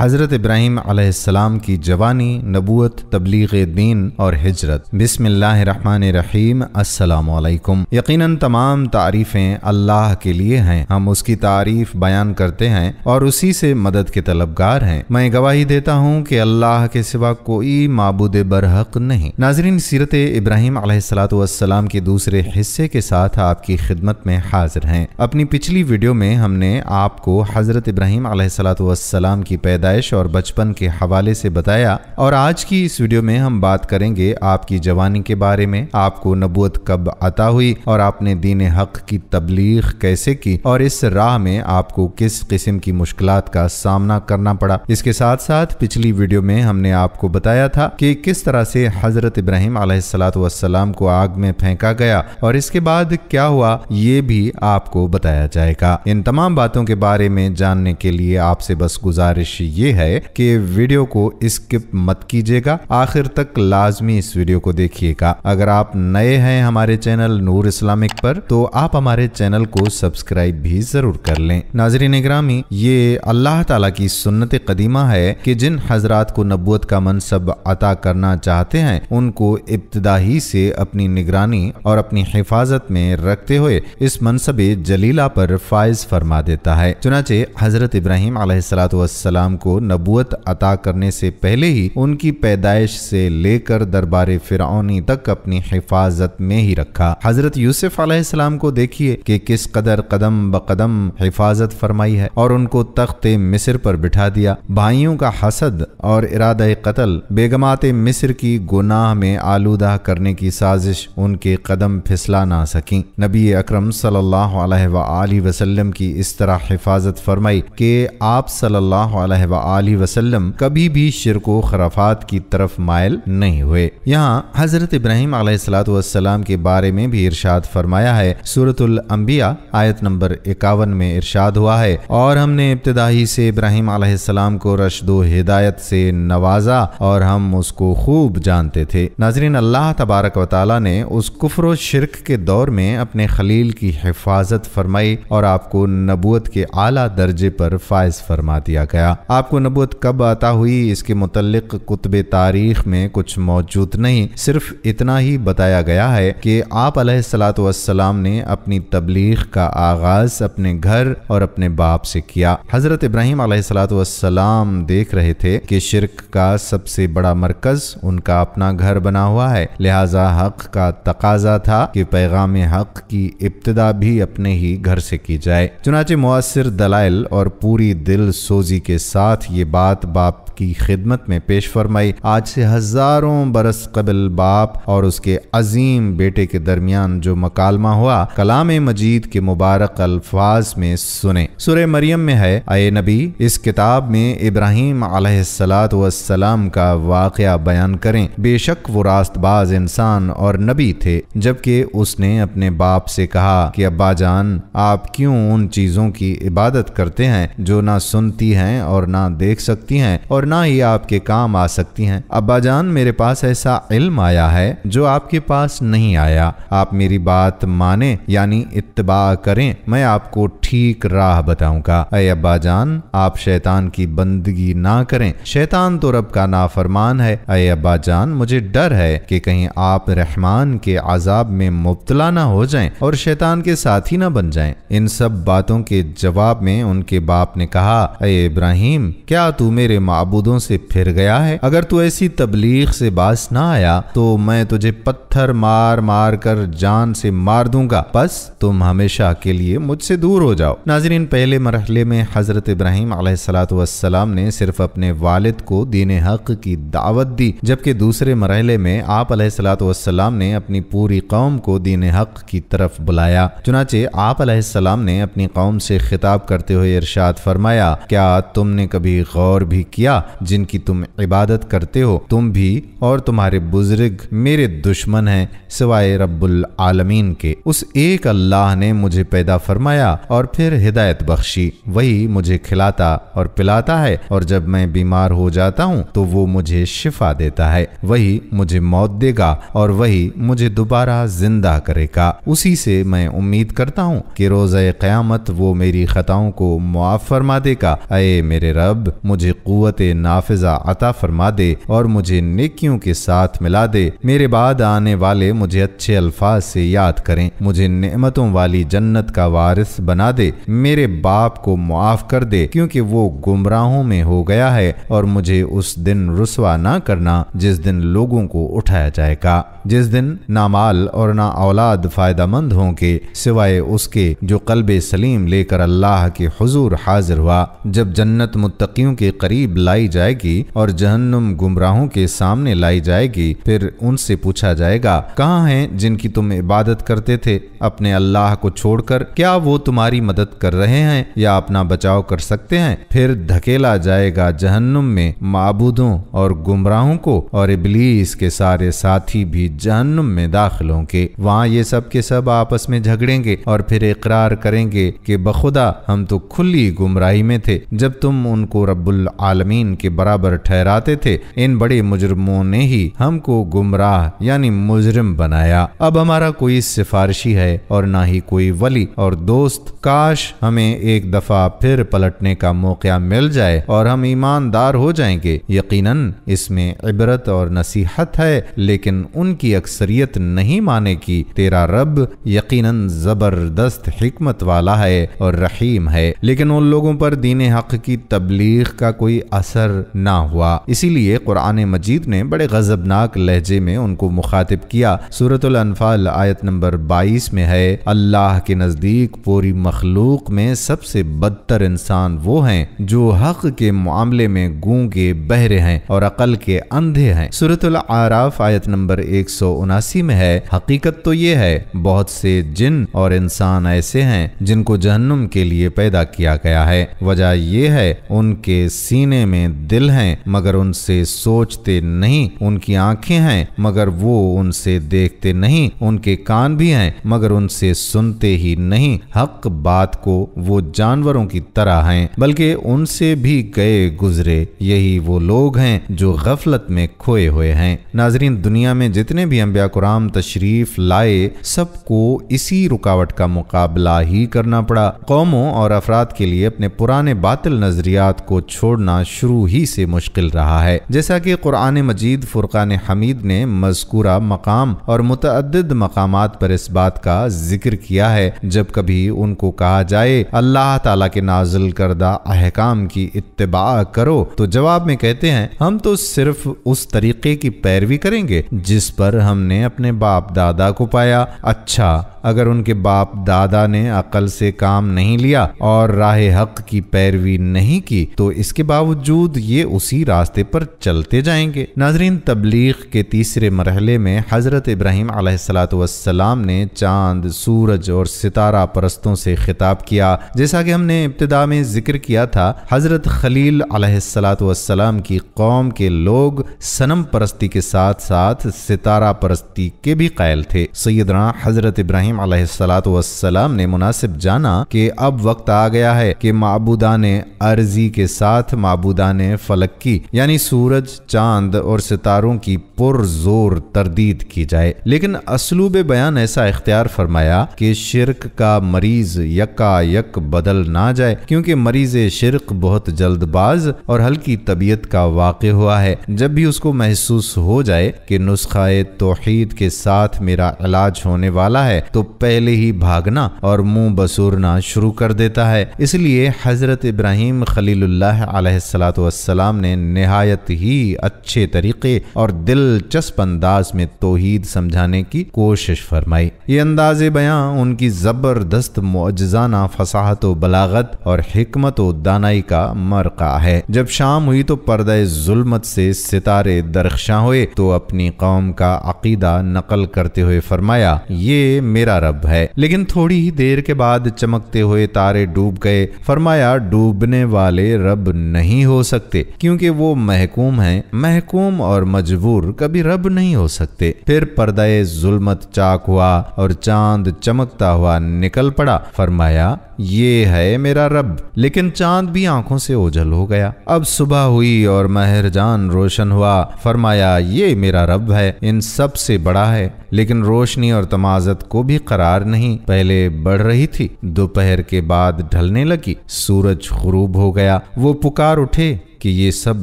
حضرت ابراہیم علیہ السلام کی جوانی، نبوت، تبلیغ دین اور ہجرت۔ بسم اللہ الرحمن الرحیم۔ السلام علیکم۔ یقیناً تمام تعریفیں اللہ کے لیے ہیں، ہم اس کی تعریف بیان کرتے ہیں اور اسی سے مدد کے طلبگار ہیں۔ میں گواہی دیتا ہوں کہ اللہ کے سوا کوئی معبود برحق نہیں۔ ناظرین، سیرت ابراہیم علیہ السلام کے دوسرے حصے کے ساتھ آپ کی خدمت میں حاضر ہیں۔ اپنی پچھلی ویڈیو میں ہم نے آپ کو حضرت ابراہیم علیہ السلام کی پیدائش اور بچپن کے حوالے سے بتایا، اور آج کی اس ویڈیو میں ہم بات کریں گے آپ کی جوانی کے بارے میں، آپ کو نبوت کب عطا ہوئی اور آپ نے دین حق کی تبلیغ کیسے کی، اور اس راہ میں آپ کو کس قسم کی مشکلات کا سامنا کرنا پڑا۔ اس کے ساتھ ساتھ پچھلی ویڈیو میں ہم نے آپ کو بتایا تھا کہ کس طرح سے حضرت ابراہیم علیہ السلام کو آگ میں پھینکا گیا اور اس کے بعد کیا ہوا، یہ بھی آپ کو بتایا جائے گا۔ ان تمام باتوں کے بارے میں جاننے کے لیے آپ سے بس گزارش یہ ہے کہ ویڈیو کو اسکپ مت کیجیے گا، آخر تک لازمی اس ویڈیو کو دیکھیے گا۔ اگر آپ نئے ہیں ہمارے چینل نور اسلامک پر تو آپ ہمارے چینل کو سبسکرائب بھی ضرور کر لیں۔ ناظرین اکرامی، یہ اللہ تعالیٰ کی سنت قدیمہ ہے کہ جن حضرات کو نبوت کا منصب عطا کرنا چاہتے ہیں ان کو ابتدا ہی سے اپنی نگرانی اور اپنی حفاظت میں رکھتے ہوئے اس منصب جلیلہ پر فائز فرما دیتا ہے۔ چنانچہ حضرت ابراہیم علیہ السلام کو نبوت عطا کرنے سے پہلے ہی ان کی پیدائش سے لے کر دربار فرعونی تک اپنی حفاظت میں ہی رکھا۔ حضرت یوسف علیہ السلام کو دیکھیے کہ کس قدر قدم بقدم حفاظت فرمائی ہے اور ان کو تخت مصر پر بٹھا دیا۔ بھائیوں کا حسد اور ارادہ قتل، بیگمات مصر کی گناہ میں آلودہ کرنے کی سازش ان کے قدم پھسلا نہ سکیں۔ نبی اکرم صلی اللہ علیہ وآلہ وسلم کی اس طرح حفاظت فرمائی کہ آپ صلی اللہ علیہ وآلہ وسلم کبھی بھی شرک و خرافات کی طرف مائل نہیں ہوئے۔ یہاں حضرت ابراہیم علیہ السلام کے بارے میں بھی ارشاد فرمایا ہے۔ سورۃ الانبیاء آیت نمبر 51 میں ارشاد ہوا ہے، اور ہم نے ابتدائی سے ابراہیم علیہ السلام کو رشد و ہدایت سے نوازا اور ہم اس کو خوب جانتے تھے۔ ناظرین، اللہ تبارک و تعالی نے اس کفر و شرک کے دور میں اپنے خلیل کی حفاظت فرمائی اور آپ کو نبوت کے اعلیٰ درجے پر فائز فرما دیا گیا۔ آپ کو نبوت کب عطا ہوئی اس کے متعلق کتب تاریخ میں کچھ موجود نہیں، صرف اتنا ہی بتایا گیا ہے کہ آپ علیہ السلام نے اپنی تبلیغ کا آغاز اپنے گھر اور اپنے باپ سے کیا۔ حضرت ابراہیم علیہ السلام دیکھ رہے تھے کہ شرک کا سب سے بڑا مرکز ان کا اپنا گھر بنا ہوا ہے، لہذا حق کا تقاضا تھا کہ پیغام حق کی ابتدا بھی اپنے ہی گھر سے کی جائے۔ چنانچہ مؤثر دلائل اور پوری دل سوزی کے ساتھ یہ بات باپ کی خدمت میں پیش فرمائی۔ آج سے ہزاروں برس قبل باپ اور اس کے عظیم بیٹے کے درمیان جو مکالمہ ہوا، کلام مجید کے مبارک الفاظ میں سنیں۔ سورہ مریم میں ہے، اے نبی، اس کتاب میں ابراہیم علیہ السلام کا واقعہ بیان کریں، بے شک وہ راست باز انسان اور نبی تھے۔ جبکہ اس نے اپنے باپ سے کہا کہ ابا جان، آپ کیوں ان چیزوں کی عبادت کرتے ہیں جو نہ سنتی ہیں اور نہ دیکھ سکتی ہیں اور نہ ہی آپ کے کام آ سکتی ہیں؟ ابا جان، میرے پاس ایسا علم آیا ہے جو آپ کے پاس نہیں آیا۔ آپ میری بات مانیں، یعنی اتباع کریں، میں آپ کو ٹھیک راہ بتاؤں گا۔ اے ابا جان، آپ شیطان کی بندگی نہ کریں، شیطان تو رب کا نافرمان ہے۔ اے ابا جان، مجھے ڈر ہے کہ کہیں آپ رحمان کے عذاب میں مبتلا نہ ہو جائیں اور شیطان کے ساتھی نہ بن جائیں۔ ان سب باتوں کے جواب میں ان کے باپ نے کہا، اے ابراہیم، کیا تو میرے معبودوں سے پھر گیا ہے؟ اگر تو ایسی تبلیغ سے باز نہ آیا تو میں تجھے پتھر مار مار کر جان سے مار دوں گا، بس تم ہمیشہ کے لیے مجھ سے دور ہو جاؤ۔ ناظرین، پہلے مرحلے میں حضرت ابراہیم علیہ السلام نے صرف اپنے والد کو دین حق کی دعوت دی، جبکہ دوسرے مرحلے میں آپ علیہ السلام نے اپنی پوری قوم کو دین حق کی طرف بلایا۔ چنانچہ آپ علیہ السلام نے اپنی قوم سے خطاب کرتے ہوئے ارشاد فرمایا، کیا تم نے کبھی غور بھی کیا جن کی تم عبادت کرتے ہو، تم بھی اور تمہارے بزرگ میرے دشمن ہیں سوائے رب العالمین کے۔ اس ایک اللہ نے مجھے پیدا فرمایا اور پھر ہدایت بخشی، وہی مجھے کھلاتا اور پلاتا ہے، اور جب میں بیمار ہو جاتا ہوں تو وہ مجھے شفا دیتا ہے، وہی مجھے موت دے گا اور وہی مجھے دوبارہ زندہ کرے گا۔ اسی سے میں امید کرتا ہوں کہ روزہ قیامت وہ میری خطاؤں کو معاف فرما دے گا۔ اے میرے رب، مجھے قوت نافذہ عطا فرما دے اور مجھے نیکیوں کے ساتھ ملا دے۔ میرے بعد آنے والے مجھے اچھے الفاظ سے یاد کریں، مجھے نعمتوں والی جنت کا وارث بنا دے۔ میرے باپ کو معاف کر دے کیونکہ وہ گمراہوں میں ہو گیا ہے، اور مجھے اس دن رسوا نہ کرنا جس دن لوگوں کو اٹھایا جائے گا، جس دن نہ مال اور نہ اولاد فائدہ مند ہوں گے سوائے اس کے جو قلب سلیم لے کر اللہ کے حضور حاضر ہوا۔ جب جنت متقیوں کے قریب لائی جائے گی اور جہنم گمراہوں کے سامنے لائی جائے گی، پھر ان سے پوچھا جائے گا، کہاں ہیں جن کی تم عبادت کرتے تھے اپنے اللہ کو چھوڑ کر؟ کیا وہ تمہاری مدد کر رہے ہیں یا اپنا بچاؤ کر سکتے ہیں؟ پھر دھکیلا جائے گا جہنم میں معبودوں اور گمراہوں کو، اور ابلیس کے سارے ساتھی بھی جہنم میں داخل ہوں گے۔ وہاں یہ سب کے سب آپس میں جھگڑیں گے اور پھر اقرار کریں گے کہ بخدا ہم تو کھلی گمراہی میں تھے جب تم ان کو رب العالمین کے برابر ٹھہراتے تھے۔ ان بڑے مجرموں نے ہی ہم کو گمراہ یعنی مجرم بنایا۔ اب ہمارا کوئی سفارشی ہے اور نہ ہی کوئی ولی اور دوست۔ کاش ہمیں ایک دفعہ پھر پلٹنے کا موقع مل جائے اور ہم ایماندار ہو جائیں گے۔ یقیناً اس میں عبرت اور نصیحت ہے، لیکن ان کی اکثریت نہیں مانے گی۔ تیرا رب یقیناً زبردست حکمت والا ہے اور رحیم ہے، لیکن ان لوگوں پر دین حق کی تبلیغ کا کوئی اثر نہ ہوا، اسی لیے قرآن مجید نے بڑے غضبناک لہجے میں ان کو مخاطب کیا۔ سورۃ الانفال آیت نمبر 22 میں ہے، اللہ کے نزدیک پوری مخلوق میں سب سے بدتر انسان وہ ہیں جو حق کے معاملے میں گونگے بہرے ہیں اور عقل کے اندھے ہیں۔ سورۃ الاعراف آیت نمبر 179 میں ہے، حقیقت تو یہ ہے بہت سے جن اور انسان ایسے ہیں جن کو جہنم کے لیے پیدا کیا گیا ہے، وجہ یہ ہے ان کے سینے میں دل ہیں مگر ان سے سوچتے نہیں، ان کی آنکھیں ہیں مگر وہ ان سے دیکھتے نہیں، ان کے کان بھی ہیں مگر ان سے سنتے ہی نہیں، حق بات کو وہ جانوروں کی طرح ہیں بلکہ ان سے بھی گئے گزرے، یہی وہ لوگ ہیں جو غفلت میں کھوئے ہوئے ہیں۔ ناظرین، دنیا میں جتنے بھی انبیاء کرام تشریف لائے سب کو اسی رکاوٹ کا مقابلہ ہی کرنا پڑا۔ قوموں اور افراد کے لیے اپنے پرانے باطل نظریات کو چھوڑنا شروع ہی سے مشکل رہا ہے، جیسا کہ قرآن مجید فرقان حمید نے مذکورہ مقام اور متعدد مقامات پر اس بات کا ذکر کیا ہے۔ جب کبھی ان کو کہا جائے اللہ تعالیٰ کے نازل کردہ احکام کی اتباع کرو تو جواب میں کہتے ہیں ہم تو صرف اس طریقے کی پیروی کریں گے جس پر ہم نے اپنے باپ دادا کو پایا۔ اچھا، اگر ان کے باپ دادا نے عقل سے کام نہیں لیا اور راہ حق کی پیروی نہیں کی تو اس کے باوجود یہ اسی راستے پر چلتے جائیں گے۔ ناظرین، تبلیغ کے تیسرے مرحلے میں حضرت ابراہیم علیہ السلام نے چاند، سورج اور ستارہ پرستوں سے خطاب کیا۔ جیسا کہ ہم نے ابتدا میں ذکر کیا تھا، حضرت خلیل علیہ السلام کی قوم کے لوگ صنم پرستی کے ساتھ ساتھ ستارہ پرستی کے بھی قائل تھے۔ سیدنا حضرت ابراہیم علیہ السلام نے مناسب جانا کہ اب وقت آ گیا ہے کہ معبودان ارضی کے ساتھ معبودان فلکی یعنی سورج، چاند اور ستاروں کی پرزور تردید کی جائے، لیکن اسلوب بیان ایسا اختیار فرمایا کہ شرک کا مریض یکا یک بدل نہ جائے، کیونکہ مریض شرک بہت جلد باز اور ہلکی طبیعت کا واقع ہوا ہے۔ جب بھی اس کو محسوس ہو جائے کہ نسخہ توحید کے ساتھ میرا علاج ہونے والا ہے تو پہلے ہی بھاگنا اور منہ بسورنا شروع کر دیتا ہے۔ اس لیے حضرت ابراہیم خلیل اللہ علیہ السلام نے نہایت ہی اچھے طریقے اور دلچسپ انداز میں توحید سمجھانے کی کوشش فرمائی۔ یہ انداز بیاں ان کی زبردست معجزانہ فصاحت و بلاغت اور حکمت و دانائی کا مرقع ہے۔ جب شام ہوئی تو پردہ ظلمت سے ستارے درخشاں ہوئے تو اپنی قوم کا عقیدہ نقل کرتے ہوئے فرمایا، یہ میرا میرا رب ہے۔ لیکن تھوڑی ہی دیر کے بعد چمکتے ہوئے تارے ڈوب گئے۔ فرمایا ڈوبنے والے رب نہیں ہو سکتے کیونکہ وہ محکوم ہیں، محکوم اور مجبور کبھی رب نہیں ہو سکتے۔ پھر پردہ ظلمت چاک ہوا اور چاند چمکتا ہوا نکل پڑا۔ فرمایا یہ ہے میرا رب، لیکن چاند بھی آنکھوں سے اوجھل ہو گیا۔ اب صبح ہوئی اور مہر جان روشن ہوا۔ فرمایا یہ میرا رب ہے، ان سب سے بڑا ہے، لیکن روشنی اور تمازت کو بھی قرار نہیں، پہلے بڑھ رہی تھی، دوپہر کے بعد ڈھلنے لگی، سورج غروب ہو گیا۔ وہ پکار اٹھے کہ یہ سب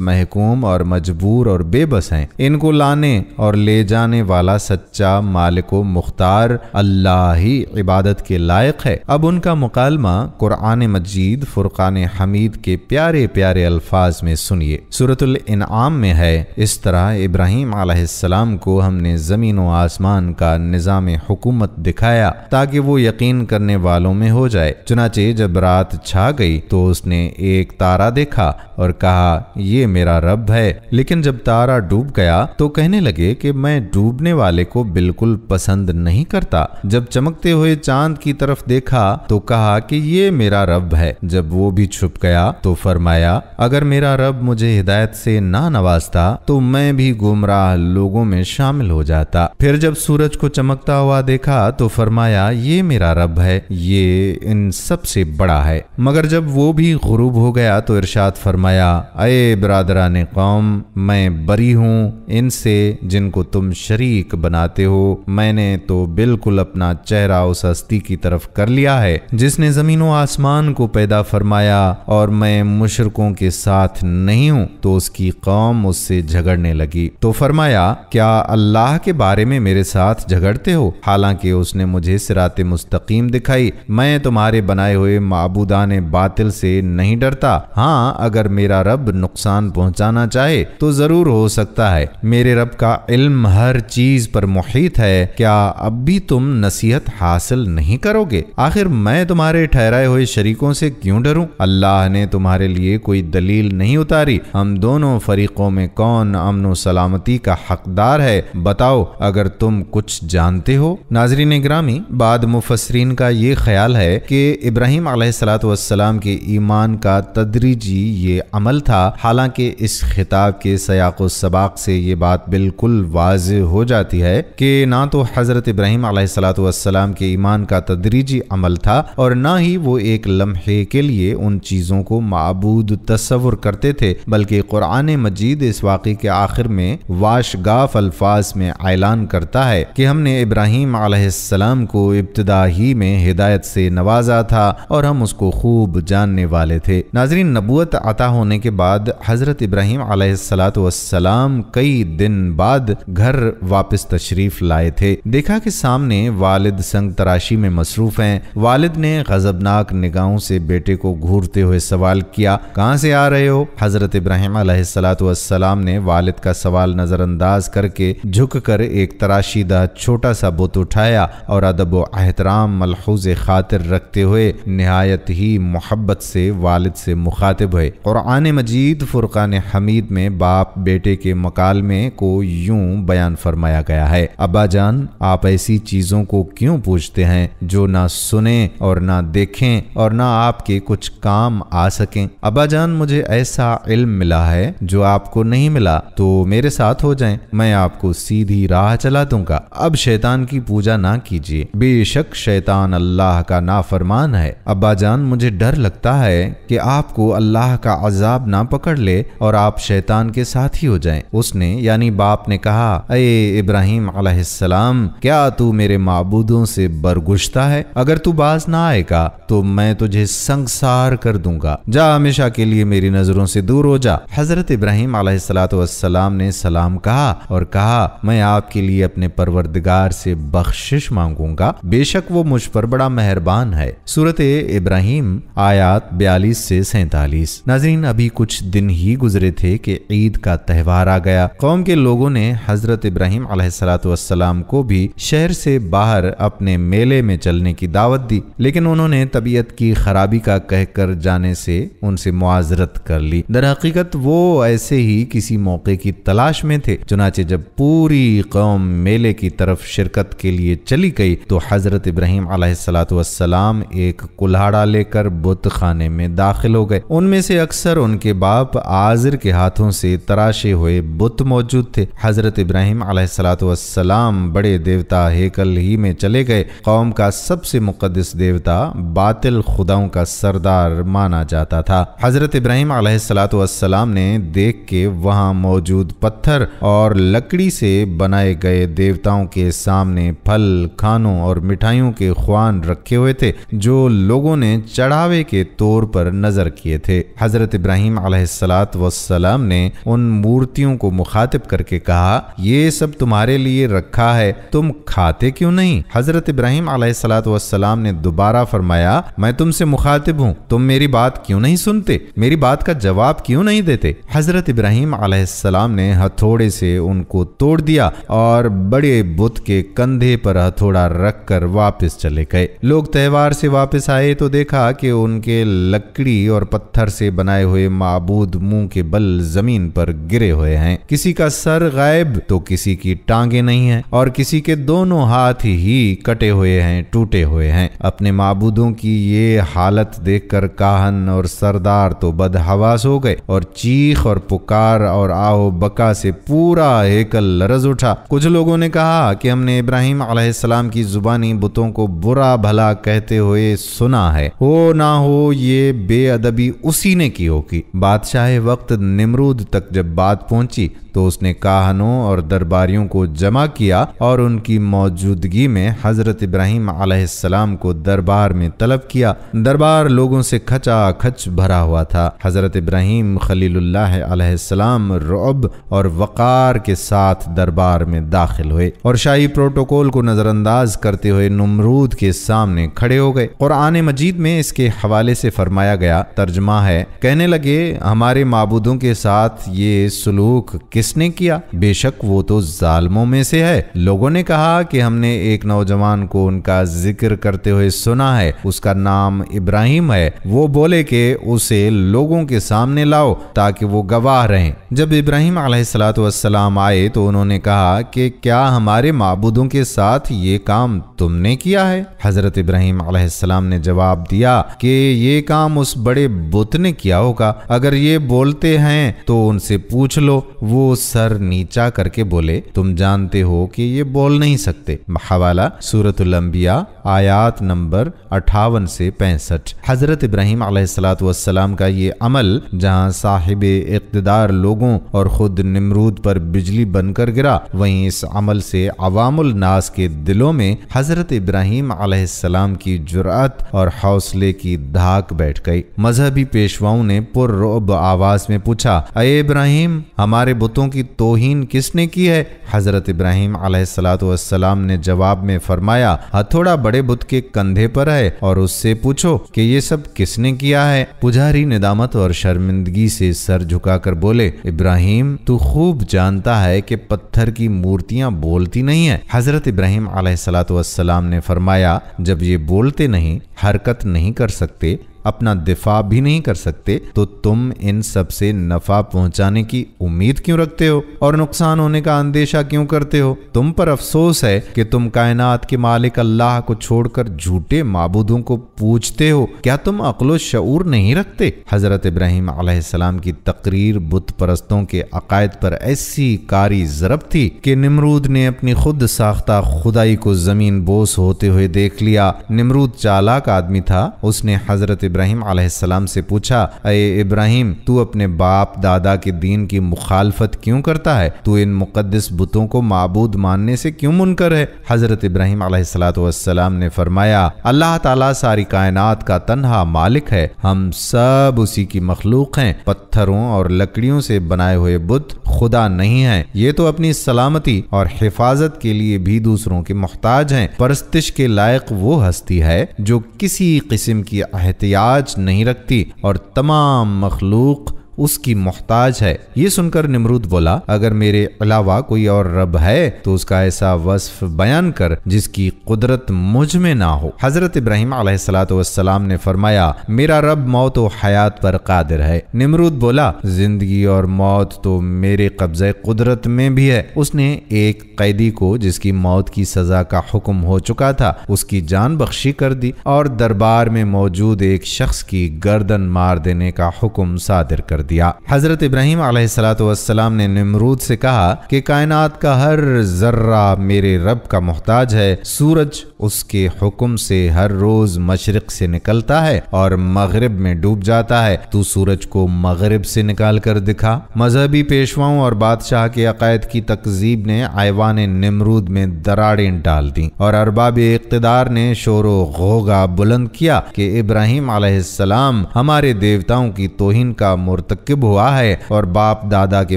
محکوم اور مجبور اور بے بس ہیں، ان کو لانے اور لے جانے والا سچا مالک و مختار اللہ ہی عبادت کے لائق ہے۔ اب ان کا مکالمہ قرآن مجید فرقان حمید کے پیارے پیارے الفاظ میں سنیے۔ سورۃ الانعام میں ہے، اس طرح ابراہیم علیہ السلام کو ہم نے زمین و آسمان کا نظام حکومت دکھایا تاکہ وہ یقین کرنے والوں میں ہو جائے۔ چنانچہ جب رات چھا گئی تو اس نے ایک تارا دیکھا اور کہا یہ میرا رب ہے، لیکن جب تارا ڈوب گیا تو کہنے لگے کہ میں ڈوبنے والے کو بالکل پسند نہیں کرتا۔ جب چمکتے ہوئے چاند کی طرف دیکھا تو کہا کہ یہ میرا رب ہے۔ جب وہ بھی چھپ گیا تو فرمایا اگر میرا رب مجھے ہدایت سے نہ نوازتا تو میں بھی گمراہ لوگوں میں شامل ہو جاتا۔ پھر جب سورج کو چمکتا ہوا دیکھا تو فرمایا یہ میرا رب ہے، یہ ان سب سے بڑا ہے۔ مگر جب وہ بھی غروب ہو گیا تو ارشاد فرمایا اے برادران قوم، میں بری ہوں ان سے جن کو تم شریک بناتے ہو۔ میں نے تو بالکل اپنا چہرہ اس ہستی کی طرف کر لیا ہے جس نے زمین و آسمان کو پیدا فرمایا، اور میں مشرکوں کے ساتھ نہیں ہوں۔ تو اس کی قوم اس سے جھگڑنے لگی تو فرمایا کیا اللہ کے بارے میں میرے ساتھ جھگڑتے ہو حالانکہ اس نے مجھے صراط مستقیم دکھائی؟ میں تمہارے بنائے ہوئے معبودان باطل سے نہیں ڈرتا۔ ہاں اگر میرا رب نقصان پہنچانا چاہے تو ضرور ہو سکتا ہے، میرے رب کا علم ہر چیز پر محیط ہے۔ کیا اب بھی تم نصیحت حاصل نہیں کرو گے؟ آخر میں تمہارے ٹھہرائے ہوئے شریکوں سے کیوں ڈروں؟ اللہ نے تمہارے لیے کوئی دلیل نہیں اتاری، ہم دونوں فریقوں میں کون امن و سلامتی کا حقدار ہے؟ بتاؤ اگر تم کچھ جانتے ہو۔ ناظرین گرامی، بعد مفسرین کا یہ خیال ہے کہ ابراہیم علیہ السلام کے ایمان کا تدریجی یہ عمل تھا، حالانکہ اس خطاب کے سیاق و سباق سے یہ بات بالکل واضح ہو جاتی ہے کہ نہ تو حضرت ابراہیم علیہ السلام کے ایمان کا تدریجی عمل تھا اور نہ ہی وہ ایک لمحے کے لیے ان چیزوں کو معبود تصور کرتے تھے، بلکہ قرآن مجید اس واقعے کے آخر میں واشگاف الفاظ میں اعلان کرتا ہے کہ ہم نے ابراہیم علیہ السلام کو ابتدا ہی میں ہدایت سے نوازا تھا اور ہم اس کو خوب جاننے والے تھے۔ ناظرین، نبوت عطا ہونے کے بعد حضرت ابراہیم علیہ السلام کئی دن بعد گھر واپس تشریف لائے تھے۔ دیکھا کہ سامنے والد سنگ تراشی میں مصروف ہیں۔ والد نے غضبناک نگاہوں سے بیٹے کو گھورتے ہوئے سوال کیا، کہاں سے آ رہے ہو؟ حضرت ابراہیم علیہ السلام نے والد کا سوال نظر انداز کر کے جھک کر ایک تراشیدہ چھوٹا سا بت اٹھایا اور ادب و احترام ملحوظ خاطر رکھتے ہوئے نہایت ہی محبت سے والد سے مخاطب ہوئے۔ قرآن مجید فرقان حمید میں باپ بیٹے کے مکالمے کو یوں بیان فرمایا گیا ہے، ابا جان آپ ایسی چیزوں کو کیوں پوچھتے ہیں جو نہ سنیں اور نہ دیکھیں اور نہ آپ کے کچھ کام آ سکیں؟ ابا جان مجھے ایسا علم ملا ہے جو آپ کو نہیں ملا، تو میرے ساتھ ہو جائیں، میں آپ کو سیدھی راہ چلا دوں گا۔ اب شیطان کی پوجا نہ کیجیے، بے شک شیطان اللہ کا نافرمان ہے۔ ابا جان مجھے ڈر لگتا ہے کہ آپ کو اللہ کا عذاب نہ پکڑ لے اور آپ شیطان کے ساتھ ہی ہو جائیں۔ اس نے یعنی باپ نے کہا، اے ابراہیم علیہ السلام، کیا تو میرے معبودوں سے برگشتہ ہے؟ اگر تو باز نہ آئے گا تو میں تجھے سنگسار کر دوں گا، جا ہمیشہ کے لیے میری نظروں سے دور ہو جا۔ حضرت ابراہیم علیہ السلام نے سلام کہا اور کہا، میں آپ کے لیے اپنے پروردگار سے بخشش مانگوں گا، بے شک وہ مجھ پر بڑا مہربان ہے۔ سورۃ ابراہیم آیات 42 سے 47۔ ناظرین، ابھی کچھ کچھ دن ہی گزرے تھے کہ عید کا تہوار آ گیا۔ قوم کے لوگوں نے حضرت ابراہیم علیہ السلام کو بھی شہر سے باہر اپنے میلے میں چلنے کی دعوت دی، لیکن انہوں نے طبیعت کی خرابی کا کہہ کر جانے سے ان سے معذرت کر لی۔ در حقیقت وہ ایسے ہی کسی موقع کی تلاش میں تھے۔ چنانچہ جب پوری قوم میلے کی طرف شرکت کے لیے چلی گئی تو حضرت ابراہیم علیہ السلام ایک کلہاڑا لے کر بت خانے میں داخل ہو گئے۔ ان میں سے اکثر ان کے باپ آزر کے ہاتھوں سے تراشے ہوئے بت موجود تھے۔ حضرت ابراہیم علیہ السلام بڑے دیوتا ہیکل ہی میں چلے گئے۔ قوم کا سب سے مقدس دیوتا باطل خداؤں کا سردار مانا جاتا تھا۔ حضرت ابراہیم علیہ السلام نے دیکھ کے وہاں موجود پتھر اور لکڑی سے بنائے گئے دیوتاؤں کے سامنے پھل، کھانوں اور مٹھائیوں کے خوان رکھے ہوئے تھے جو لوگوں نے چڑھاوے کے طور پر نظر کیے تھے۔ حضرت ابراہیم علیہ السلام نے ان مورتیوں کو مخاطب کر کے کہا، یہ سب تمہارے لیے رکھا ہے، تم کھاتے کیوں نہیں؟ حضرت ابراہیم علیہ السلام نے دوبارہ فرمایا، میں تم سے مخاطب ہوں، تم میری بات کیوں نہیں سنتے؟ میری بات کا جواب کیوں نہیں دیتے؟ حضرت ابراہیم علیہ السلام نے ہتھوڑے سے ان کو توڑ دیا اور بڑے بت کے کندھے پر ہتھوڑا رکھ کر واپس چلے گئے۔ لوگ تہوار سے واپس آئے تو دیکھا کہ ان کے لکڑی اور پتھر سے بنائے ہوئے معبود منہ کے بل زمین پر گرے ہوئے ہیں۔ کسی کا سر غائب تو کسی کی ٹانگیں نہیں ہیں اور کسی کے دونوں ہاتھ ہی کٹے ہوئے ہیں، ٹوٹے ہوئے ہیں۔ اپنے معبودوں کی یہ حالت دیکھ کر کاہن اور سردار تو بدحواس ہو گئے اور چیخ اور پکار اور آہو بکا سے پورا ہیکل لرز اٹھا۔ کچھ لوگوں نے کہا کہ ہم نے ابراہیم علیہ السلام کی زبانی بتوں کو برا بھلا کہتے ہوئے سنا ہے، ہو نہ ہو یہ بے ادبی اسی نے کی ہوگی۔ بادشاہ وقت نمرود تک جب بات پہنچی تو اس نے کاہنوں اور درباریوں کو جمع کیا اور ان کی موجودگی میں حضرت ابراہیم علیہ السلام کو دربار میں طلب کیا۔ دربار لوگوں سے کھچا کھچ بھرا ہوا تھا۔ حضرت ابراہیم خلیل اللہ علیہ السلام رعب اور وقار کے ساتھ دربار میں داخل ہوئے اور شاہی پروٹوکول کو نظر انداز کرتے ہوئے نمرود کے سامنے کھڑے ہو گئے۔ قرآن مجید میں اس کے حوالے سے فرمایا گیا، ترجمہ ہے، کہنے لگے ہمارے معبودوں کے ساتھ یہ سلوک کس نے کیا؟ بے شک وہ تو ظالموں میں سے ہے۔ لوگوں نے کہا کہ ہم نے ایک نوجوان کو ان کا ذکر کرتے ہوئے سنا ہے، اس کا نام ابراہیم ہے، وہ بولے کہ اسے لوگوں کے سامنے لاؤ تاکہ وہ گواہ رہیں۔ جب ابراہیم علیہ السلام آئے تو انہوں نے کہا کہ کیا ہمارے معبودوں کے ساتھ یہ کام تم نے کیا ہے؟ حضرت ابراہیم علیہ السلام نے جواب دیا کہ یہ کام اس بڑے بت نے کیا ہوگا، اگر یہ بولتے ہیں تو ان سے پوچھ لو۔ وہ سر نیچا کر کے بولے، تم جانتے ہو کہ یہ بول نہیں سکتے۔ حوالہ سورۃ الانبیاء آیات نمبر 58 سے 65۔ حضرت ابراہیم علیہ السلام کا یہ عمل جہاں صاحب اقتدار لوگوں اور خود نمرود پر بجلی بن کر گرا، وہیں اس عمل سے عوام الناس کے دلوں میں حضرت ابراہیم علیہ السلام کی جرأت اور حوصلے کی دھاک بیٹھ گئی۔ مذہبی پیشواؤں نے پر رعب آواز میں پوچھا، اے ابراہیم، ہمارے بتوں کی توہین کس نے کی ہے؟ حضرت ابراہیم علیہ السلام نے جواب میں فرمایا، ہتھوڑا بڑے بت کے کندھے پر ہے اور اس سے پوچھو کہ یہ سب کس نے کیا ہے۔ پجاری ندامت اور شرمندگی سے سر جھکا کر بولے، ابراہیم تو خوب جانتا ہے کہ پتھر کی مورتیاں بولتی نہیں ہیں۔ حضرت ابراہیم علیہ السلام نے فرمایا، جب یہ بولتے نہیں، حرکت نہیں کر سکتے، اپنا دفاع بھی نہیں کر سکتے، تو تم ان سب سے نفع پہنچانے کی امید کیوں رکھتے ہو اور نقصان ہونے کا اندیشہ کیوں کرتے ہو؟ تم پر افسوس ہے کہ تم کائنات کے مالک اللہ کو چھوڑ کر جھوٹے معبودوں کو پوجتے ہو۔ کیا تم عقل و شعور نہیں رکھتے؟ حضرت ابراہیم علیہ السلام کی تقریر بت پرستوں کے عقائد پر ایسی کاری ضرب تھی کہ نمرود نے اپنی خود ساختہ خدائی کو زمین بوس ہوتے ہوئے دیکھ لیا۔ نمرود چالاک آدمی تھا، اس نے حضرت ابراہیم علیہ السلام سے پوچھا، اے ابراہیم، تو اپنے باپ دادا کے دین کی مخالفت کیوں کرتا ہے؟ تو ان مقدس بتوں کو معبود ماننے سے کیوں منکر ہے؟ حضرت ابراہیم علیہ السلام نے فرمایا، اللہ تعالیٰ ساری کائنات کا تنہا مالک ہے، ہم سب اسی کی مخلوق ہیں، پتھروں اور لکڑیوں سے بنائے ہوئے بت خدا نہیں ہیں، یہ تو اپنی سلامتی اور حفاظت کے لیے بھی دوسروں کے محتاج ہیں۔ پرستش کے لائق وہ ہستی ہے جو کسی قسم کی احتیاج نہیں رکھتی اور تمام مخلوق اس کی محتاج ہے۔ یہ سن کر نمرود بولا اگر میرے علاوہ کوئی اور رب ہے تو اس کا ایسا وصف بیان کر جس کی قدرت مجھ میں نہ ہو۔ حضرت ابراہیم علیہ السلام نے فرمایا میرا رب موت و حیات پر قادر ہے۔ نمرود بولا زندگی اور موت تو میرے قبضہ قدرت میں بھی ہے۔ اس نے ایک قیدی کو جس کی موت کی سزا کا حکم ہو چکا تھا اس کی جان بخشی کر دی اور دربار میں موجود ایک شخص کی گردن مار دینے کا حکم صادر کر دیا۔ حضرت ابراہیم علیہ السلام نے نمرود سے کہا کہ کائنات کا ہر ذرہ میرے رب کا محتاج ہے۔ سورج اس کے حکم سے ہر روز مشرق سے نکلتا ہے اور مغرب میں ڈوب جاتا ہے، تو سورج کو مغرب سے نکال کر دکھا۔ مذہبی پیشواؤں اور بادشاہ کے عقائد کی تکذیب نے ایوان نمرود میں دراڑیں ڈال دیں اور ارباب اقتدار نے شور و غوغا بلند کیا کہ ابراہیم علیہ السلام ہمارے دیوتاؤں کی توہین کا مرتکب ہوا ہے اور باپ دادا کے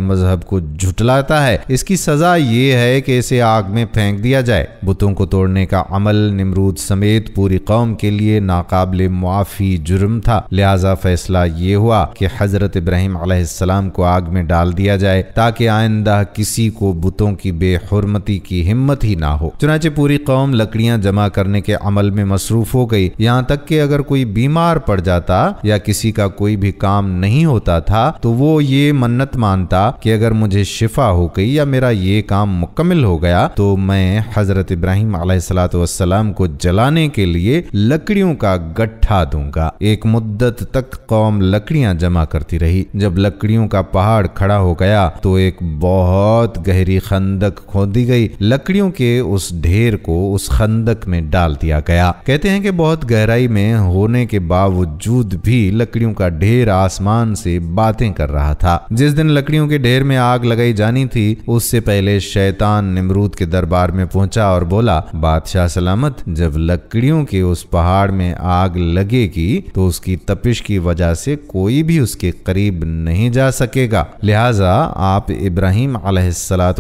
مذہب کو جھٹلاتا ہے، اس کی سزا یہ ہے کہ اسے آگ میں پھینک دیا جائے۔ بتوں کو توڑنے کا عمل نمرود سمیت پوری قوم کے لیے ناقابل معافی جرم تھا، لہذا فیصلہ یہ ہوا کہ حضرت ابراہیم علیہ السلام کو آگ میں ڈال دیا جائے تاکہ آئندہ کسی کو بتوں کی بے حرمتی کی ہمت ہی نہ ہو۔ چنانچہ پوری قوم لکڑیاں جمع کرنے کے عمل میں مصروف ہو گئی، یہاں تک کہ اگر کوئی بیمار پڑ جاتا یا کسی کا کوئی بھی کام نہیں ہوتا تھا تو وہ یہ منت مانتا کہ اگر مجھے شفا ہو گئی یا میرا یہ کام مکمل ہو گیا تو میں حضرت ابراہیم علیہ السلام کو جلانے کے لیے لکڑیوں کا گٹھا دوں گا۔ ایک مدت تک قوم لکڑیاں جمع کرتی رہی۔ جب لکڑیوں کا پہاڑ کھڑا ہو گیا تو ایک بہت گہری خندق کھودی گئی، لکڑیوں کے اس ڈھیر کو اس خندق میں ڈال دیا گیا۔ کہتے ہیں کہ بہت گہرائی میں ہونے کے باوجود بھی لکڑیوں کا ڈھیر آسمان سے باتیں کر رہا تھا۔ جس دن لکڑیوں کے ڈھیر میں آگ لگائی جانی تھی اس سے پہلے شیطان نمرود کے دربار میں پہنچا اور بولا بادشاہ سلامت، جب لکڑیوں کے اس پہاڑ میں آگ لگے گی تو اس کی تپش کی وجہ سے کوئی بھی اس کے قریب نہیں جا سکے گا، لہٰذا آپ ابراہیم علیہ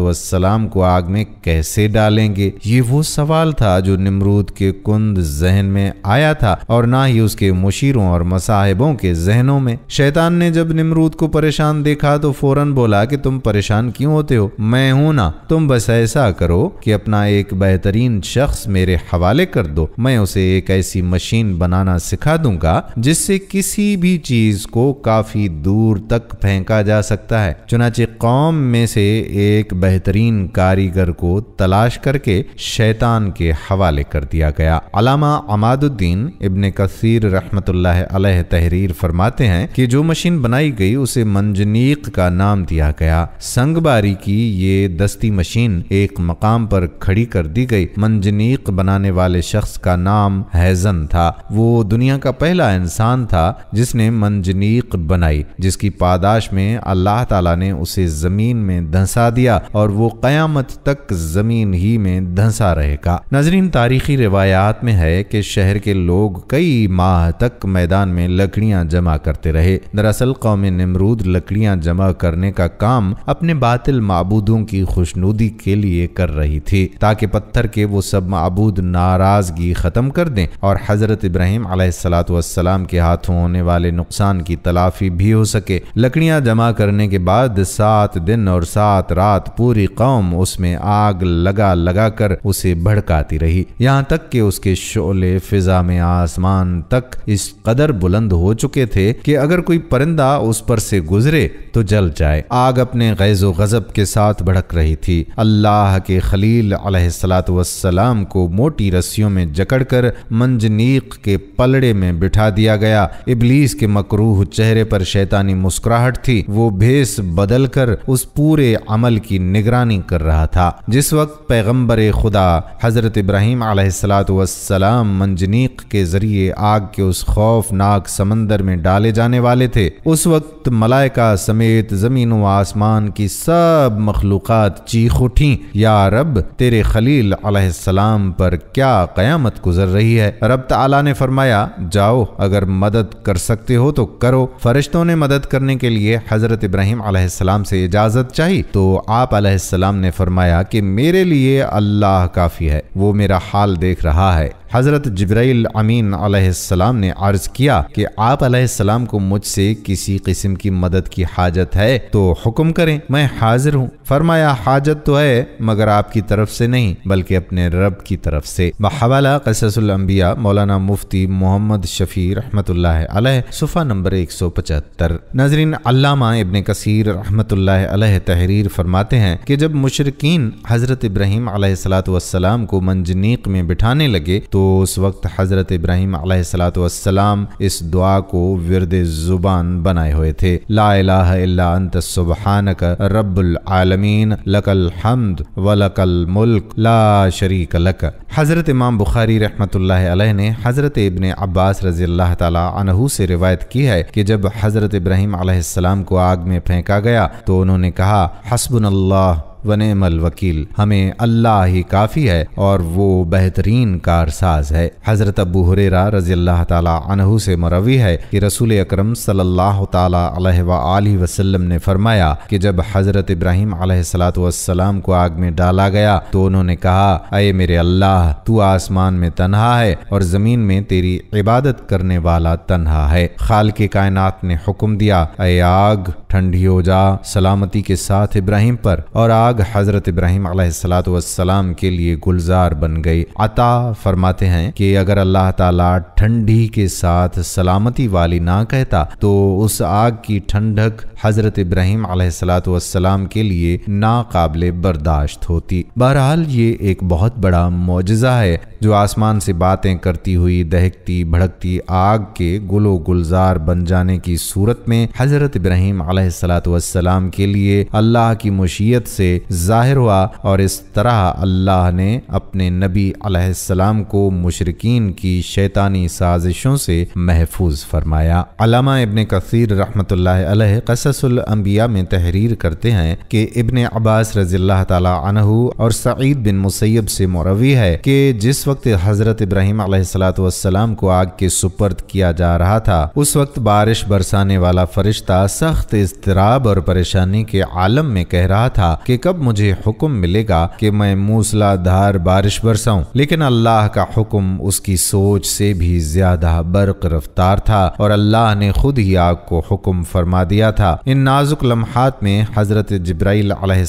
السلام کو آگ میں کیسے ڈالیں گے؟ یہ وہ سوال تھا جو نمرود کے کند ذہن میں آیا تھا اور نہ ہی اس کے مشیروں اور مصاحبوں کے ذہنوں میں۔ شیطان نے جب نمرود کو پریشان دیکھا تو فوراً بولا کہ تم پریشان کیوں ہوتے ہو؟ میں ہوں نا، تم بس ایسا کرو کہ اپنا ایک بہترین شخص میرے حوالے کر دو، میں اسے ایک ایسی مشین بنانا سکھا دوں گا جس سے کسی بھی چیز کو کافی دور تک پھینکا جا سکتا ہے۔ چنانچہ قوم میں سے ایک بہترین کاریگر کو تلاش کر کے شیطان کے حوالے کر دیا گیا۔ علامہ عماد الدین ابن کثیر رحمت اللہ علیہ تحریر فرماتے ہیں کہ جو مشین بنائی گئی اسے منجنیق کا نام دیا گیا۔ سنگ باری کی یہ دستی مشین ایک مقام پر کھڑی کر دی گئی۔ منجنیق بنانے والے شخص کا نام ہیزن تھا۔ وہ دنیا کا پہلا انسان تھا جس نے منجنیق بنائی، جس کی پاداش میں اللہ تعالیٰ نے اسے زمین میں دھنسا دیا اور وہ قیامت تک زمین ہی میں دھنسا رہے گا۔ ناظرین، تاریخی روایات میں ہے کہ شہر کے لوگ کئی ماہ تک میدان میں لکڑیاں جمع کرتے رہے۔ دراصل قوم نمرود لکڑیاں جمع کرنے کا کام اپنے باطل معبودوں کی خوشنودی کے لیے کر رہی تھی تاکہ پتھر کے وہ سب معبود ناراضگی ختم کر دیں اور حضرت ابراہیم علیہ السلام کے ہاتھوں ہونے والے نقصان کی تلافی بھی ہو سکے۔ لکڑیاں جمع کرنے کے بعد 7 دن اور 7 رات پوری قوم اس میں آگ لگا کر اسے بھڑکاتی رہی، یہاں تک کہ اس کے شعلے فضا میں آسمان تک اس قدر بلند ہو چکے تھے کہ اگر کوئی پرندہ اس پر سے گزرے تو جل جائے۔ آگ اپنے غیظ و غضب کے ساتھ بھڑک رہی تھی۔ اللہ کے خلیل علیہ السلام کو موٹی رسیوں میں جکڑ کر منجنیق کے پلڑے میں بٹھا دیا گیا۔ ابلیس کے مکروہ چہرے پر شیطانی مسکراہٹ تھی، وہ بھیس بدل کر اس پورے عمل کی نگرانی کر رہا تھا۔ جس وقت پیغمبر خدا حضرت ابراہیم علیہ السلام منجنیق کے ذریعے آگ کے اس خوفناک سمندر میں ڈالے جانے والے تھے، اس وقت ملائکہ سمیت زمین و آسمان کی سب مخلوقات چیخ اٹھیں، یا رب تیرے خلیل علیہ السلام پر کیا قیامت گزر رہی ہے۔ رب تعالیٰ نے فرمایا جاؤ، اگر مدد کر سکتے ہو تو کرو۔ فرشتوں نے مدد کرنے کے لیے حضرت ابراہیم علیہ السلام سے اجازت چاہی تو آپ علیہ السلام نے فرمایا کہ میرے لیے اللہ کافی ہے، وہ میرا حال دیکھ رہا ہے۔ حضرت جبرائیل امین علیہ السلام نے عرض کیا کہ آپ علیہ السلام کو مجھ سے کسی قسم کی مدد کی حاجت ہے تو حکم کریں، میں حاضر ہوں۔ فرمایا حاجت تو ہے مگر آپ کی طرف سے نہیں بلکہ اپنے رب کی طرف سے۔ بحوالہ قصص الانبیاء مولانا مفتی محمد شفیع رحمۃ اللہ علیہ، صفحہ نمبر 175۔ ناظرین، علامہ ابن کثیر رحمۃ اللہ علیہ تحریر فرماتے ہیں کہ جب مشرکین حضرت ابراہیم علیہ السلام کو منجنیق میں بٹھانے لگے تو اس وقت حضرت ابراہیم علیہ السلام اس دعا کو ورد زبان بنائے ہوئے تھے، لا الہ الا انت سبحانک رب العالمین لک الحمد ولک الملک لا شریک لک۔ حضرت امام بخاری رحمۃ اللہ علیہ نے حضرت ابن عباس رضی اللہ تعالی عنہ سے روایت کی ہے کہ جب حضرت ابراہیم علیہ السلام کو آگ میں پھینکا گیا تو انہوں نے کہا حسبنا اللہ ونعم الوکیل، ہمیں اللہ ہی کافی ہے اور وہ بہترین کارساز ہے۔ حضرت ابو ہریرہ رضی اللہ تعالی عنہ سے مروی ہے کہ رسول اکرم صلی اللہ تعالی علیہ وآلہ وسلم نے فرمایا کہ جب حضرت ابراہیم علیہ السلام کو آگ میں ڈالا گیا تو انہوں نے کہا اے میرے اللہ، تو آسمان میں تنہا ہے اور زمین میں تیری عبادت کرنے والا تنہا ہے۔ خالق کائنات نے حکم دیا اے آگ ٹھنڈی ہو جا سلامتی کے ساتھ ابراہیم پر، اور آگ حضرت ابراہیم علیہ السلام کے لیے گلزار بن گئی۔ عطا فرماتے ہیں کہ اگر اللہ تعالیٰ ٹھنڈی کے ساتھ سلامتی والی نہ کہتا تو اس آگ کی ٹھنڈک حضرت ابراہیم علیہ السلام کے لیے ناقابل برداشت ہوتی۔ بہرحال یہ ایک بہت بڑا معجزہ ہے جو آسمان سے باتیں کرتی ہوئی دہکتی بھڑکتی آگ کے گل و گلزار بن جانے کی صورت میں حضرت ابراہیم علیہ السلام کے لیے اللہ کی مشیت سے ظاہر ہوا، اور اس طرح اللہ نے اپنے نبی علیہ السلام کو مشرکین کی شیطانی سازشوں سے محفوظ فرمایا۔ علامہ ابن کثیر رحمۃ اللہ علیہ قصص الانبیاء میں تحریر کرتے ہیں کہ ابن عباس رضی اللہ تعالی عنہ اور سعید بن مسیب سے مروی ہے کہ جس وقت حضرت ابراہیم علیہ السلام کو آگ کے سپرد کیا جا رہا تھا اس وقت بارش برسانے والا فرشتہ سخت اضطراب اور پریشانی کے عالم میں کہہ رہا تھا کہ کب مجھے حکم ملے گا کہ میں موسلا دھار بارش برساؤں، لیکن اللہ کا حکم اس کی سوچ سے بھی زیادہ برق رفتار تھا اور اللہ نے خود ہی آگ کو حکم فرما دیا تھا۔ ان نازک لمحات میں حضرت جبرائیل علیہ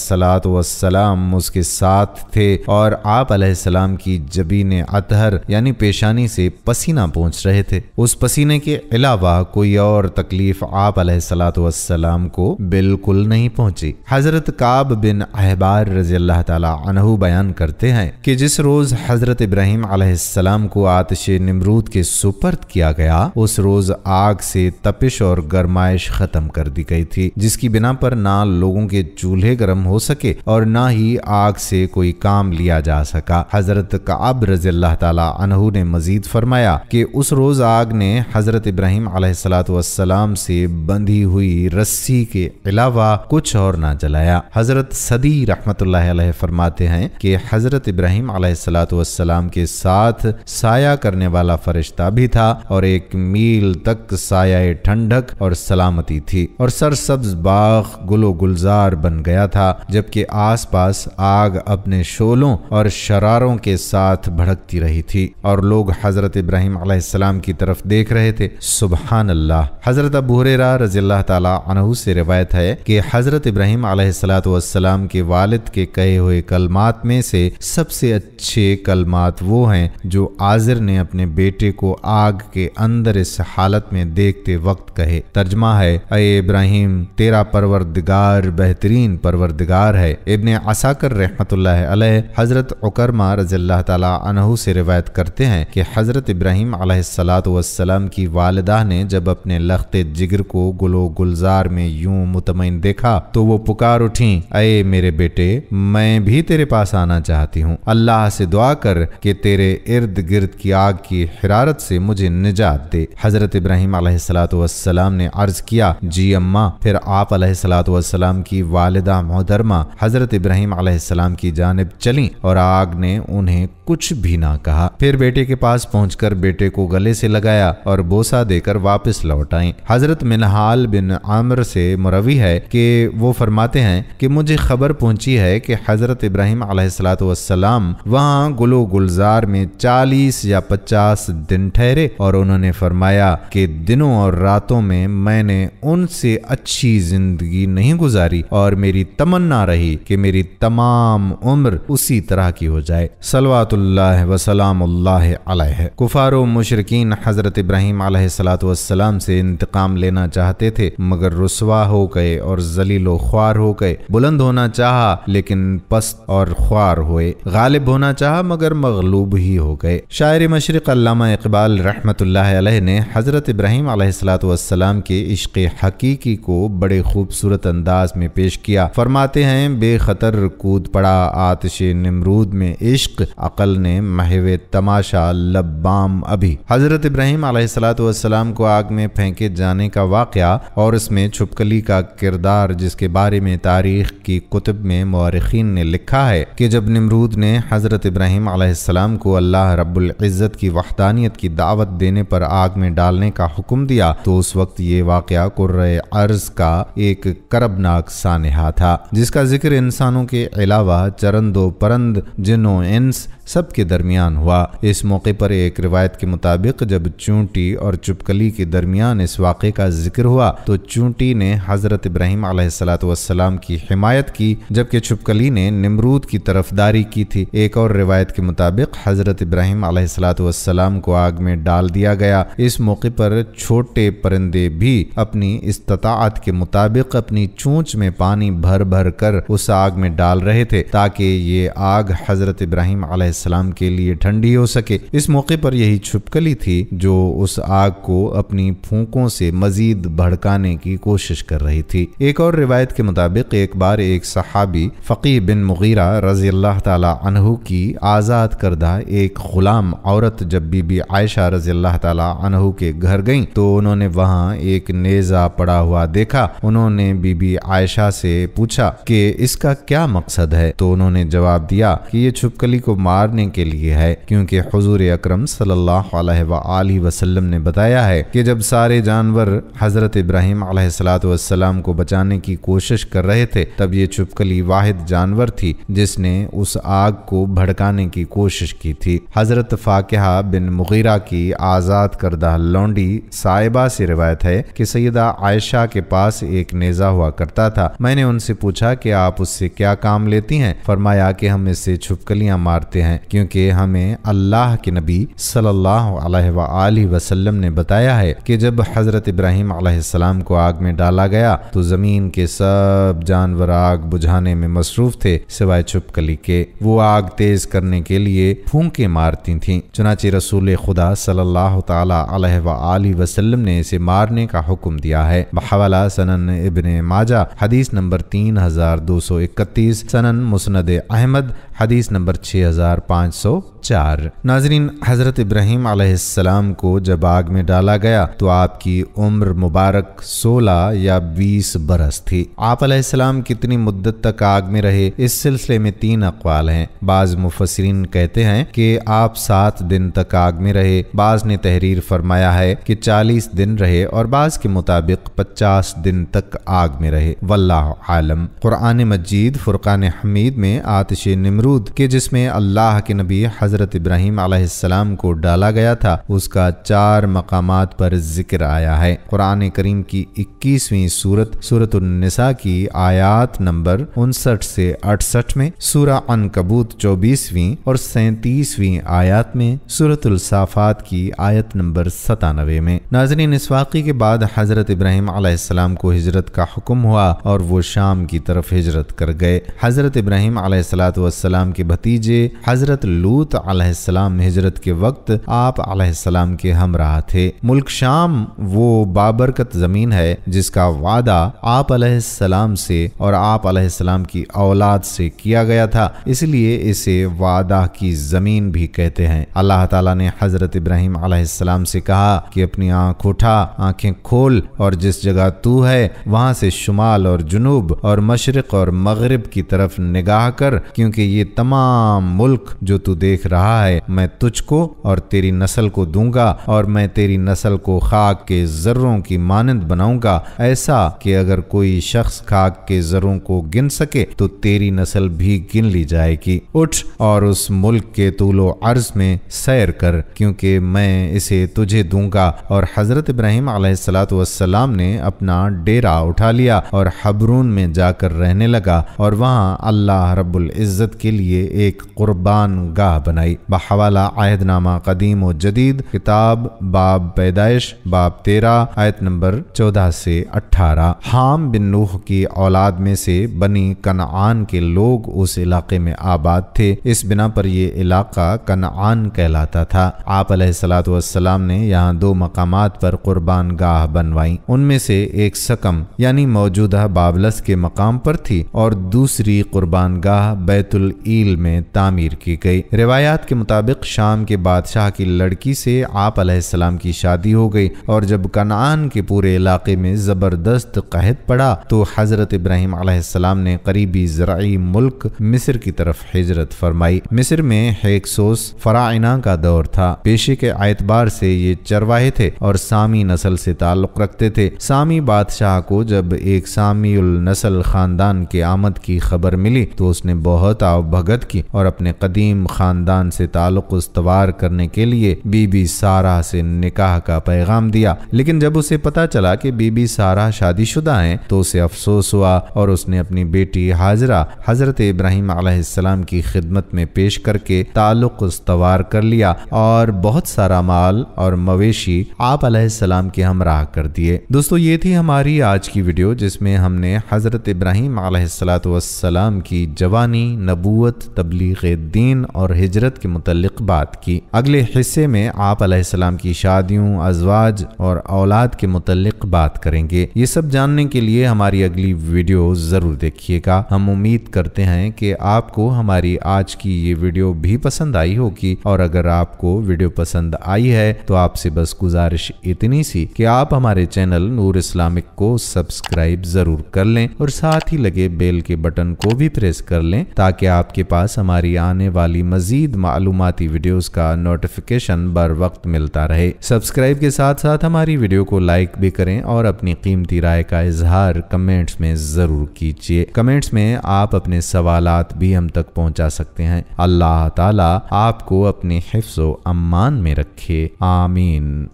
السلام اس کے ساتھ تھے اور آپ علیہ السلام کی جبین اطہر یعنی پیشانی سے پسینہ پہنچ رہے تھے۔ اس پسینے کے علاوہ کوئی اور تکلیف آپ علیہ السلام کو بالکل نہیں پہنچی۔ حضرت کعب بن احبار رضی اللہ تعالی عنہ بیان کرتے ہیں کہ جس روز حضرت ابراہیم علیہ السلام کو آتش نمرود کے سپرد کیا گیا اس روز آگ سے تپش اور گرمائش ختم کر دی گئی تھی، جس کی بنا پر نہ لوگوں کے چولہے گرم ہو سکے اور نہ ہی آگ سے کوئی کام لیا جا سکا۔ حضرت کعب رضی اللہ تعالی عنہ نے مزید فرمایا کہ اس روز آگ نے حضرت ابراہیم علیہ السلام سے بندھی ہوئی رسی کے علاوہ کچھ اور نہ جلایا۔ حضرت صدی رحمت اللہ علیہ فرماتے ہیں کہ حضرت ابراہیم علیہ السلام کے ساتھ سایہ کرنے والا فرشتہ بھی تھا اور 1 میل تک سایہ ٹھنڈک اور سلامتی تھی اور سرسبز باغ گل و گلزار بن گیا تھا، جبکہ آس پاس آگ اپنے شعلوں اور شراروں کے ساتھ بھڑکتی رہی تھی اور لوگ حضرت ابراہیم علیہ السلام کی طرف دیکھ رہے تھے۔ سبحان اللہ۔ حضرت ابو ہریرہ رضی اللہ تعالی عنہ سے روایت ہے کہ حضرت ابراہیم علیہ السلام کے والد کے کہے ہوئے کلمات میں سے سب سے اچھے کلمات وہ ہیں جو آزر نے اپنے بیٹے کو آگ کے اندر اس حالت میں دیکھتے وقت کہے۔ ترجمہ ہے اے ابراہیم تیرا پروردگار بہترین پروردگار ہے۔ ابن عساکر رحمت اللہ علیہ حضرت عکرمہ رضی اللہ تعالی عنہ سے روایت کرتے ہیں کہ حضرت ابراہیم علیہ السلام کی والدہ نے جب اپنے لخت جگر کو گل و گلزار میں یوں مطمئن دیکھا تو وہ پکار اٹھیں اے میرے بیٹے میں بھی تیرے پاس آنا چاہتی ہوں، اللہ سے دعا کر کہ تیرے ارد گرد کی آگ کی حرارت سے مجھے نجات دے۔ حضرت ابراہیم علیہ السلام نے عرض کیا جی اماں۔ پھر آپ علیہ السلام کی والدہ محترمہ حضرت ابراہیم علیہ السلام کی جانب چلیں اور آگ نے انہیں کچھ بھی نہ کہا۔ پھر بیٹے کے پاس پہنچ کر بیٹے کو گلے سے لگایا اور بوسہ دے کر واپس لوٹ آئیں۔ حضرت منہال بن عامر سے مروی ہے کہ وہ فرماتے ہیں کہ مجھے خبر پہنچی ہے کہ حضرت ابراہیم علیہ السلام وہاں گل و گلزار میں 40 یا 50 دن ٹھہرے، اور انہوں نے فرمایا کہ دنوں اور راتوں میں میں نے ان سے اچھی زندگی نہیں گزاری، اور میری تمنا رہی کہ میری تمام عمر اسی طرح کی ہو جائے۔ صلوات اللہ وسلام اللہ علیہ۔ کفار و مشرکین حضرت ابراہیم علیہ السلام سے انتقام لینا چاہتے تھے، مگر رسوا ہو گئے اور ذلیل و خوار ہو گئے۔ بلند ہونا چاہا لیکن پست اور خوار ہوئے، غالب ہونا چاہا مگر مغلوب ہی ہو گئے۔ شاعر مشرق علامہ اقبال رحمۃ اللہ علیہ نے حضرت ابراہیم علیہ السلام کے عشق حقیقی کو بڑے خوبصورت انداز میں پیش کیا۔ فرماتے ہیں بے خطر کود پڑا آتش نمرود میں عشق، عقل نے محو تماشا لب بام ابھی۔ حضرت ابراہیم علیہ السلام کو آگ میں پھینکے جانے کا واقعہ اور اس میں چھپکلی کا کردار، جس کے بارے میں تاریخ کی کتب میں مورخین نے لکھا ہے کہ جب نمرود نے حضرت ابراہیم علیہ السلام کو اللہ رب العزت کی وحدانیت کی دعوت دینے پر آگ میں ڈالنے کا حکم دیا تو اس وقت یہ واقعہ کرۂ ارض کا ایک کربناک سانحہ تھا، جس کا ذکر انسانوں کے علاوہ چرند و پرند، جن و انس سب کے درمیان ہوا۔ اس موقع پر ایک روایت کے مطابق جب چونٹی اور چپکلی کے درمیان اس واقعے کا ذکر ہوا تو چونٹی نے حضرت ابراہیم علیہ السلام کی حمایت کی، جبکہ چپکلی نے نمرود کی طرفداری کی تھی۔ ایک اور روایت کے مطابق حضرت ابراہیم علیہ السلام کو آگ میں ڈال دیا گیا۔ اس موقع پر چھوٹے پرندے بھی اپنی استطاعت کے مطابق اپنی چونچ میں پانی بھر بھر کر اس آگ میں ڈال رہے تھے تاکہ یہ آگ حضرت ابراہیم علیہ السلام کے لیے ٹھنڈی ہو سکے۔ اس موقع پر یہی چھپکلی تھی جو اس آگ کو اپنی پھونکوں سے مزید بھڑکانے کی کوشش کر رہی تھی۔ ایک اور روایت کے مطابق ایک بار ایک صحابی فقیہ بن مغیرہ رضی اللہ تعالی عنہ کی آزاد کردہ ایک غلام عورت جب بی بی عائشہ رضی اللہ تعالی عنہ کے گھر گئیں تو انہوں نے وہاں ایک نیزہ پڑا ہوا دیکھا۔ انہوں نے بی بی عائشہ سے پوچھا کہ اس کا کیا مقصد ہے، تو انہوں نے جواب دیا کہ یہ چھپکلی کو مارنے کے لیے ہے، کیونکہ حضور اکرم صلی اللہ علیہ وآلہ وسلم نے بتایا ہے کہ جب سارے جانور حضرت ابراہیم علیہ السلام کو بچانے کی کوشش کر رہے تھے تب یہ چھپکلی واحد جانور تھی جس نے اس آگ کو بھڑکانے کی کوشش کی تھی۔ حضرت فاقہ بن مغیرہ کی آزاد کردہ لونڈی صاحبہ سے روایت ہے کہ سیدہ عائشہ کے پاس ایک نیزہ ہوا کرتا تھا۔ میں نے ان سے پوچھا کہ آپ اس سے کیا کام لیتی ہیں؟ فرمایا کہ ہم اس سے چھپکلیاں مارتے ہیں، کیونکہ ہمیں اللہ کے نبی صلی اللہ علیہ وآلہ وسلم نے بتایا ہے کہ جب حضرت ابراہیم علیہ السلام کو آگ میں ڈالا گیا تو زمین کے سب جانور آگ بجھانے میں مصروف تھے سوائے چھپکلی کے۔ وہ آگ تیز کرنے کے لیے پھونکیں مارتی تھیں، چنانچہ رسول خدا صلی اللہ تعالی علیہ وآلہ وسلم نے اسے مارنے کا حکم دیا ہے۔ بحوالہ سنن ابن ماجہ حدیث نمبر 3231، سنن مسند احمد حدیث نمبر 6504۔ ناظرین، حضرت ابراہیم علیہ السلام کو جب آگ میں ڈالا گیا تو آپ کی عمر مبارک 16 یا 20 برس تھی۔ آپ علیہ السلام کتنی مدت تک آگ میں رہے، اس سلسلے میں 3 اقوال ہیں۔ بعض مفسرین کہتے ہیں کہ آپ 7 دن تک آگ میں رہے، بعض نے تحریر فرمایا ہے کہ 40 دن رہے، اور بعض کے مطابق 50 دن تک آگ میں رہے، واللہ عالم۔ قرآن مجید فرقان حمید میں آتش نمرود کے جس میں اللہ کے نبی حضرت ابراہیم علیہ السلام کو ڈالا گیا تھا اس کا 4 مقامات پر ذکر آیا ہے۔ قرآن کریم کی 21ویں سورۃ النساء کی آیات نمبر 59 سے 68 میں، سورہ عنکبوت 24ویں اور 37ویں آیات میں، سورۃ الصافات کی آیت نمبر 97 میں۔ ناظرین، اس واقعے کے بعد حضرت ابراہیم علیہ السلام کو ہجرت کا حکم ہوا اور وہ شام کی طرف ہجرت کر گئے۔ حضرت ابراہیم علیہ السلام کے بھتیجے حضرت لوط علیہ السلام ہجرت کے وقت آپ علیہ السلام کے ہمراہ تھے۔ ملک شام وہ بابرکت زمین ہے جس کا وعدہ آپ علیہ السلام سے اور آپ علیہ السلام کی اولاد سے کیا گیا تھا، اس لیے اسے وعدہ کی زمین بھی کہتے ہیں۔ اللہ تعالیٰ نے حضرت ابراہیم علیہ السلام سے کہا کہ اپنی آنکھ اٹھا، آنکھیں کھول، اور جس جگہ تو ہے وہاں سے شمال اور جنوب اور مشرق اور مغرب کی طرف نگاہ کر، کیونکہ یہ تمام ملک ملک جو تو دیکھ رہا ہے میں تجھ کو اور تیری نسل کو دوں گا، اور میں تیری نسل کو خاک کے ذروں کی مانند بناؤں گا، ایسا کہ اگر کوئی شخص خاک کے ذروں کو گن سکے تو تیری نسل بھی گن لی جائے گی۔ اٹھ اور اس ملک کے طول و عرض میں سیر کر، کیونکہ میں اسے تجھے دوں گا۔ اور حضرت ابراہیم علیہ السلام نے اپنا ڈیرا اٹھا لیا اور حبرون میں جا کر رہنے لگا، اور وہاں اللہ رب العزت کے لیے ایک قربان گاہ بنائی۔ بحوالہ عہد نامہ قدیم و جدید، کتاب باب پیدائش، باب 13، آیت نمبر 14 سے 18۔ حام بن نوح کی اولاد میں سے بنی کنعان کے لوگ اس علاقے میں آباد تھے، اس بنا پر یہ علاقہ کنعان کہلاتا تھا۔ آپ علیہ السلام نے یہاں 2 مقامات پر قربان گاہ بنوائیں، ان میں سے ایک سکم یعنی موجودہ بابلس کے مقام پر تھی، اور دوسری قربان گاہ بیت العیل میں تعمیر کی گئی۔ روایات کے مطابق شام کے بادشاہ کی لڑکی سے آپ علیہ السلام کی شادی ہو گئی، اور جب کنعان کے پورے علاقے میں زبردست قحط پڑا تو حضرت ابراہیم علیہ السلام نے قریبی زرعی ملک مصر کی طرف ہجرت فرمائی۔ مصر میں ہیکسوس فراعنہ کا دور تھا۔ پیشے کے اعتبار سے یہ چرواہے تھے اور سامی نسل سے تعلق رکھتے تھے۔ سامی بادشاہ کو جب ایک سامی النسل خاندان کے آمد کی خبر ملی تو اس نے بہت آو بھگت کی اور اپنے قدیم خاندان سے تعلق استوار کرنے کے لیے بی بی سارہ سے نکاح کا پیغام دیا، لیکن جب اسے پتا چلا کہ بی بی سارہ شادی شدہ ہیں تو اسے افسوس ہوا، اور اس نے اپنی بیٹی ہاجرہ حضرت ابراہیم علیہ السلام کی خدمت میں پیش کر کے تعلق استوار کر لیا، اور بہت سارا مال اور مویشی آپ علیہ السلام کے ہمراہ کر دیے۔ دوستو، یہ تھی ہماری آج کی ویڈیو جس میں ہم نے حضرت ابراہیم علیہ السلام کی جوانی، نبوت، تبلیغ دین اور ہجرت کے متعلق بات کی۔ اگلے حصے میں آپ علیہ السلام کی شادیوں، ازواج اور اولاد کے متعلق بات کریں گے۔ یہ سب جاننے کے لیے ہماری اگلی ویڈیو ضرور دیکھیے گا۔ ہم امید کرتے ہیں کہ آپ کو ہماری آج کی یہ ویڈیو بھی پسند آئی ہوگی، اور اگر آپ کو ویڈیو پسند آئی ہے تو آپ سے بس گزارش اتنی سی کہ آپ ہمارے چینل نور اسلامک کو سبسکرائب ضرور کر لیں، اور ساتھ ہی لگے بیل کے بٹن کو بھی پریس کر لیں تاکہ آپ کے پاس ہماری آنے والی مزید معلوماتی ویڈیوز کا نوٹیفیکیشن بر وقت ملتا رہے۔ سبسکرائب کے ساتھ ساتھ ہماری ویڈیو کو لائک بھی کریں اور اپنی قیمتی رائے کا اظہار کمنٹس میں ضرور کیجیے۔ کمنٹس میں آپ اپنے سوالات بھی ہم تک پہنچا سکتے ہیں۔ اللہ تعالی آپ کو اپنے حفظ و امان میں رکھے، آمین۔